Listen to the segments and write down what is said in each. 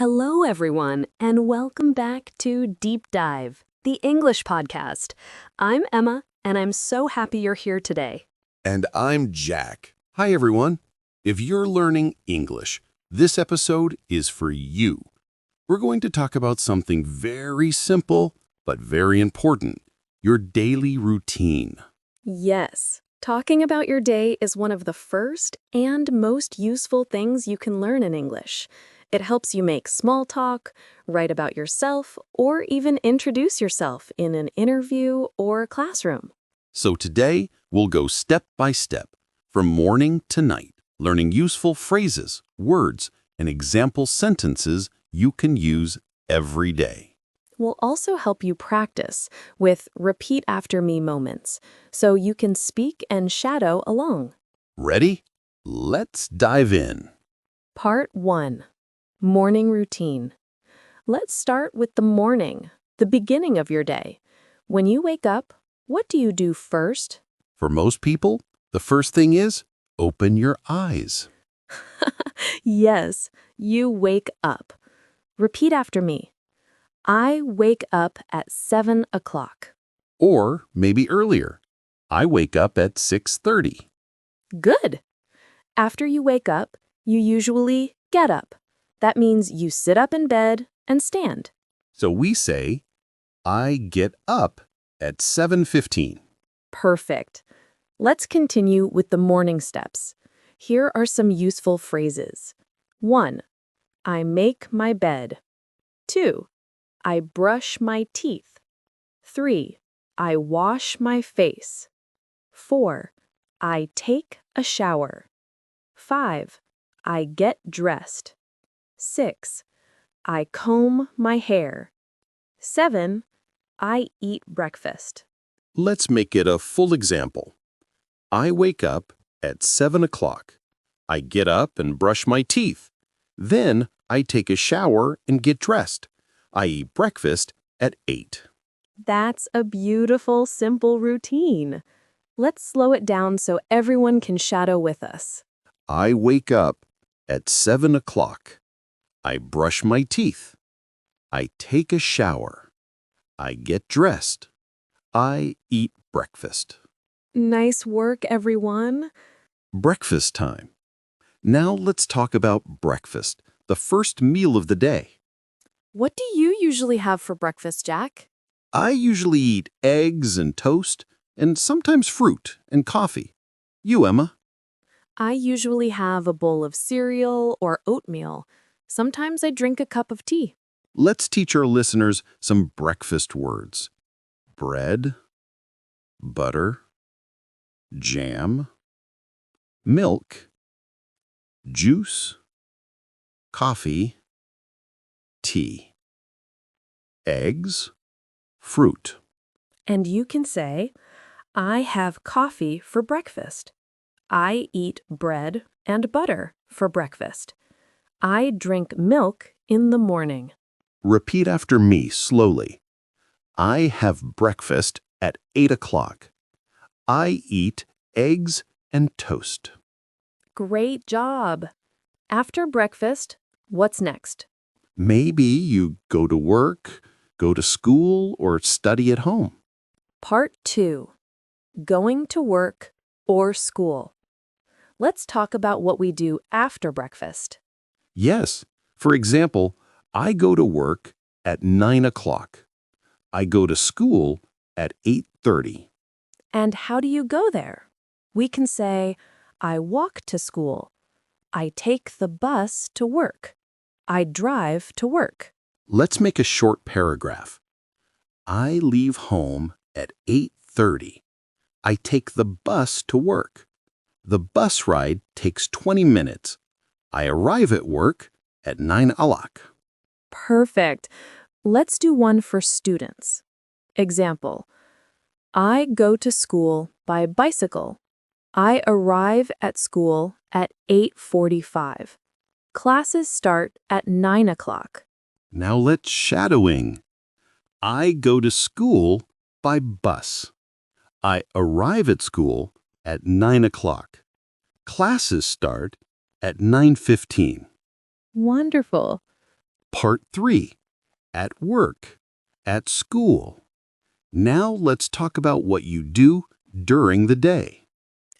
Hello, everyone, and welcome back to Deep Dive, the English podcast. I'm Emma, and I'm so happy you're here today. And I'm Jack. Hi, everyone. If you're learning English, this episode is for you. We're going to talk about something very simple but very important, your daily routine. Yes, talking about your day is one of the first and most useful things you can learn in English. It helps you make small talk, write about yourself, or even introduce yourself in an interview or classroom. So today, we'll go step by step, from morning to night, learning useful phrases, words, and example sentences you can use every day. Will also help you practice with repeat after me moments, so you can speak and shadow along. Ready? Let's dive in. Part 1. Morning routine. Let's start with the morning, the beginning of your day. When you wake up, what do you do first? For most people, the first thing is open your eyes. Yes, you wake up. Repeat after me. I wake up at 7 o'clock. Or maybe earlier. I wake up at 6:30. Good. After you wake up, you usually get up. That means you sit up in bed and stand. So we say, I get up at 7:15. Perfect. Let's continue with the morning steps. Here are some useful phrases. 1. I make my bed. 2. I brush my teeth. 3. I wash my face. 4. I take a shower. 5. I get dressed. 6. I comb my hair. 7. I eat breakfast. Let's make it a full example. I wake up at 7 o'clock. I get up and brush my teeth. Then I take a shower and get dressed. I eat breakfast at 8. That's a beautiful, simple routine. Let's slow it down so everyone can shadow with us. I wake up at 7 o'clock. I brush my teeth. I take a shower. I get dressed. I eat breakfast. Nice work, everyone. Breakfast time. Now let's talk about breakfast, the first meal of the day. What do you usually have for breakfast, Jack? I usually eat eggs and toast, and sometimes fruit and coffee. You, Emma? I usually have a bowl of cereal or oatmeal. Sometimes I drink a cup of tea. Let's teach our listeners some breakfast words. Bread, butter, jam, milk, juice, coffee, tea, eggs, fruit. And you can say, I have coffee for breakfast. I eat bread and butter for breakfast. I drink milk in the morning. Repeat after me slowly. I have breakfast at 8 o'clock. I eat eggs and toast. Great job. After breakfast, what's next? Maybe you go to work, go to school, or study at home. Part 2. Going to work or school. Let's talk about what we do after breakfast. Yes. For example, I go to work at 9 o'clock. I go to school at 8:30. And how do you go there? We can say, I walk to school. I take the bus to work. I drive to work. Let's make a short paragraph. I leave home at 8:30. I take the bus to work. The bus ride takes 20 minutes. I arrive at work at 9 o'clock. Perfect. Let's do one for students. Example, I go to school by bicycle. I arrive at school at 8:45. Classes start at 9 o'clock. Now let's shadowing. I go to school by bus. I arrive at school at 9 o'clock. Classes start at 9:15. Wonderful. Part 3. At work. At school. Now let's talk about what you do during the day.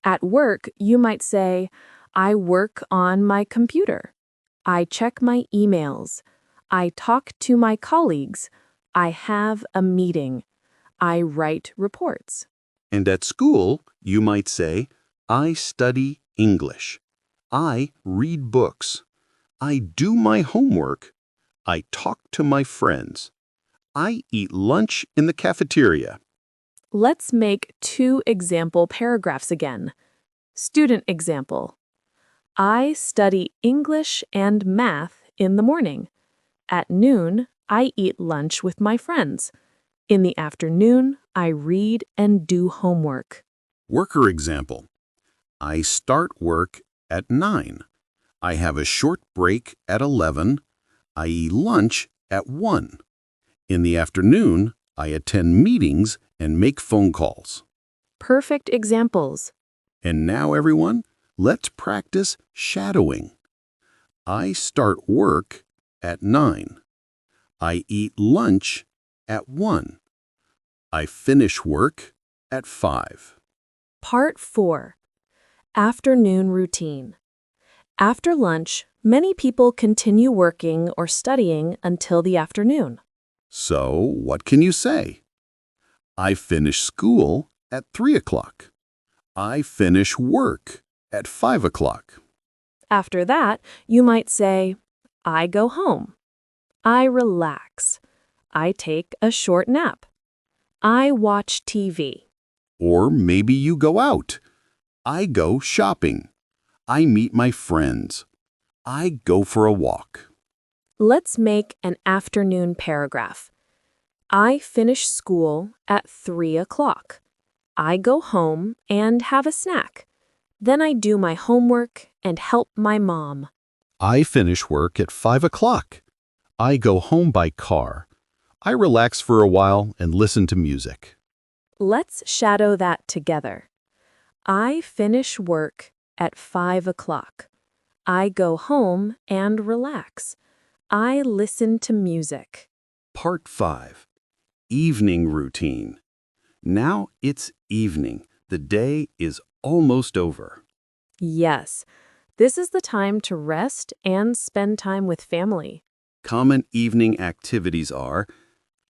At work, you might say, I work on my computer. I check my emails. I talk to my colleagues. I have a meeting. I write reports. And at school, you might say, I study English. I read books. I do my homework. I talk to my friends. I eat lunch in the cafeteria. Let's make 2 example paragraphs again. Student example. I study English and math in the morning. At noon, I eat lunch with my friends. In the afternoon, I read and do homework. Worker example. I start work at 9. I have a short break at 11. I eat lunch at 1. In the afternoon, I attend meetings and make phone calls. Perfect examples. And now, everyone, let's practice shadowing. I start work at 9. I eat lunch at 1. I finish work at 5. Part 4. Afternoon routine. After lunch, many people continue working or studying until the afternoon. So, what can you say? I finish school at 3 o'clock. I finish work at 5 o'clock. After that, you might say, I go home. I relax. I take a short nap. I watch TV. Or maybe you go out. I go shopping. I meet my friends. I go for a walk. Let's make an afternoon paragraph. I finish school at 3 o'clock. I go home and have a snack. Then I do my homework and help my mom. I finish work at 5 o'clock. I go home by car. I relax for a while and listen to music. Let's shadow that together. I finish work at 5 o'clock. I go home and relax. I listen to music. Part 5. Evening routine. Now it's evening. The day is almost over. Yes, this is the time to rest and spend time with family. Common evening activities are: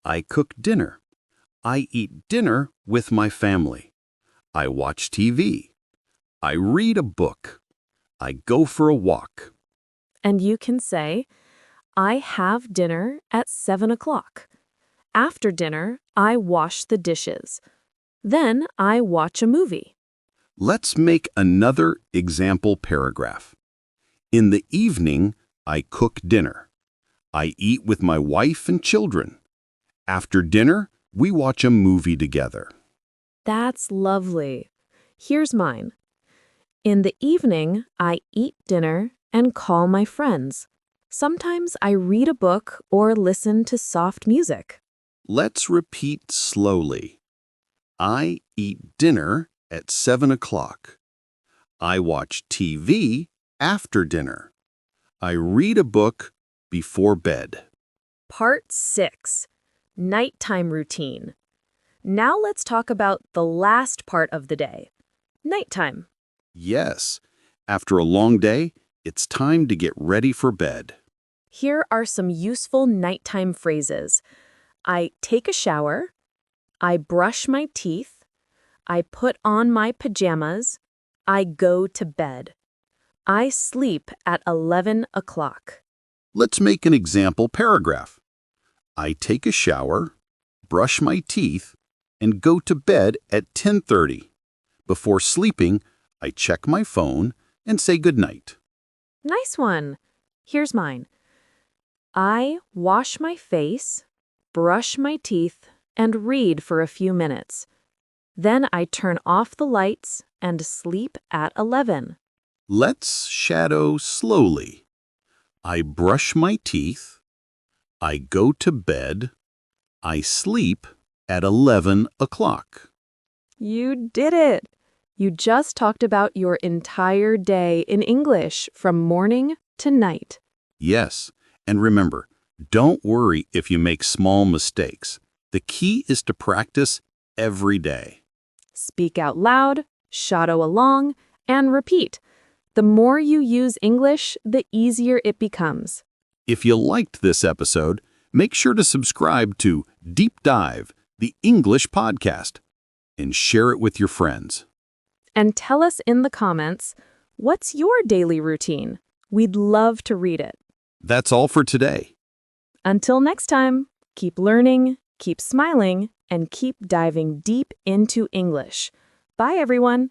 I cook dinner. I eat dinner with my family. I watch TV. I read a book. I go for a walk. And you can say, I have dinner at 7 o'clock. After dinner, I wash the dishes. Then I watch a movie. Let's make another example paragraph. In the evening, I cook dinner. I eat with my wife and children. After dinner, we watch a movie together. That's lovely. Here's mine. In the evening, I eat dinner and call my friends. Sometimes I read a book or listen to soft music. Let's repeat slowly. I eat dinner at 7 o'clock. I watch TV after dinner. I read a book before bed. Part 6. Nighttime routine. Now let's talk about the last part of the day. Nighttime. Yes, after a long day, it's time to get ready for bed. Here are some useful nighttime phrases. I take a shower. I brush my teeth. I put on my pajamas. I go to bed. I sleep at 11 o'clock. Let's make an example paragraph. I take a shower, brush my teeth, and go to bed at 10:30. Before sleeping, I check my phone and say goodnight. Nice one. Here's mine. I wash my face, brush my teeth, and read for a few minutes. Then I turn off the lights and sleep at 11. Let's shadow slowly. I brush my teeth. I go to bed. I sleep at 11 o'clock. You did it! You just talked about your entire day in English from morning to night. Yes, and remember, Don't worry if you make small mistakes. The key is to practice every day. Speak out loud, shadow along, and repeat. The more you use English, the easier it becomes. If you liked this episode, make sure to subscribe to Deep Dive, the English podcast, and share it with your friends. And tell us in the comments, what's your daily routine? We'd love to read it. That's all for today. Until next time, keep learning, keep smiling, and keep diving deep into English. Bye, everyone.